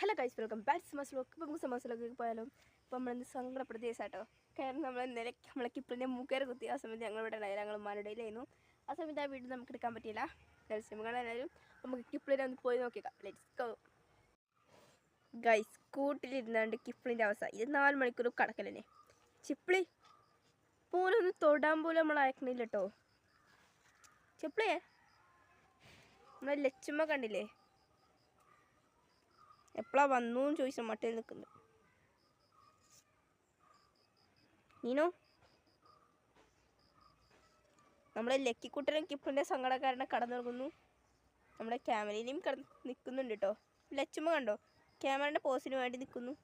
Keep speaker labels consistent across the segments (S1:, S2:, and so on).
S1: Hello guys, welcome back to മസിലൊക്കെ. ഇപ്പോൾ നമുക്ക് സമസ്യയിലൊക്കെ പോയാലും ഇപ്പോൾ നമ്മളിന്ന് സങ്കടപ്രദേശമാട്ടോ. കാരണം നമ്മൾ ഇന്നലെ നമ്മളെ കിപ്പിളിൻ്റെ മൂക്കേറെ കുത്തി. ആ സമയത്ത് ഞങ്ങളിവിടെ ഉണ്ടായില്ല, ഞങ്ങൾ മരടയിലായിരുന്നു. ആ സമയത്ത് ആ വീട്ടിൽ നമുക്ക് എടുക്കാൻ പറ്റിയില്ല. ഗൾസിമുകളെല്ലാവരും നമുക്ക് കിപ്പിളിനെ ഒന്ന് പോയി നോക്കിയേക്കാം. Let's go guys. കൂട്ടിലിരുന്നാണ്ട് കിപ്പിളിൻ്റെ അവസ്ഥ ഇത് 4 മണിക്കൂർ കടക്കൽ തന്നെ. ചിപ്പിളി പോലൊന്ന് തൊടാൻ പോലും നമ്മൾ അയക്കണില്ല കേട്ടോ. ചിപ്പിളിയെ നമ്മളെ ലച്ചുമ്മ കണ്ടില്ലേ, എപ്പോഴാ വന്നു എന്ന് ചോദിച്ചാൽ മട്ടയിൽ നിൽക്കുന്നു. നീനോ നമ്മളെ ലക്കിക്കുട്ടനും കിപ്പിളിൻ്റെ സങ്കടക്കാരനെ കടന്നുറങ്ങുന്നു. നമ്മുടെ ക്യാമറയിലും നിൽക്കുന്നുണ്ട് കേട്ടോ. ലച്ചുമ്മ കണ്ടോ, ക്യാമറയുടെ പോസിന് വേണ്ടി നിൽക്കുന്നു.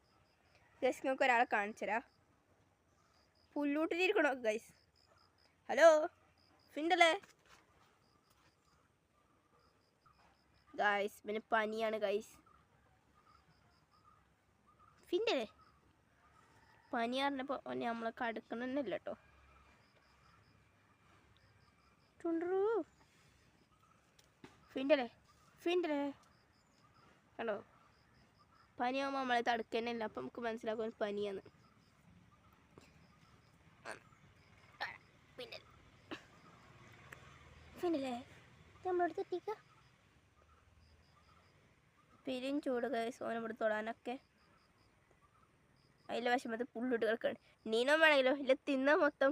S1: ഗൈസ് നിങ്ങൾക്ക് ഒരാളെ കാണിച്ചരാ, പുല്ലൂട്ടിലിരിക്കണോ ഗൈസ്. ഹലോ ഫിൻഡല്ലേ ഗൈസ്, പിന്നെ പനിയാണ് ഗൈസ്. ഫിൻഡല്ലേ പനി പറഞ്ഞപ്പോൾ നമ്മളെ കടുക്കണമെന്നില്ല കേട്ടോ. ചുണ്ടു ഫിൻഡല്ലേ ഫിൻഡല്ലേ കണ്ടോ, പനിയാകുമ്പോൾ നമ്മളെ തടുക്കന്നെയില്ല. അപ്പം നമുക്ക് മനസ്സിലാക്കാൻ പനിയാണ്. ഫിൻഡല്ലേ നമ്മളടുത്ത് എത്തിക്ക. പെരും ചൂട് ഗൈസ്, ഓനെ ഇവിടെ തൊടാനൊക്കെ. അതിലെ വിഷമത്ത് പുള്ളിട്ട് കിടക്കാണ്. നീനോ വേണമെങ്കിലോ ഇല്ല, തിന്ന മൊത്തം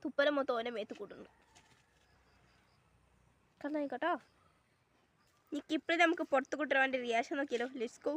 S1: തുപ്പല മൊത്തം ഓനെ മേത്ത് കൂട്ടുന്നു. കണ്ടോ. ഈ കിപ്പിളി നമുക്ക് പുറത്ത് കൂട്ടാൻ വേണ്ടി റിയാക്ഷൻ നോക്കിയാലോ. Let's go.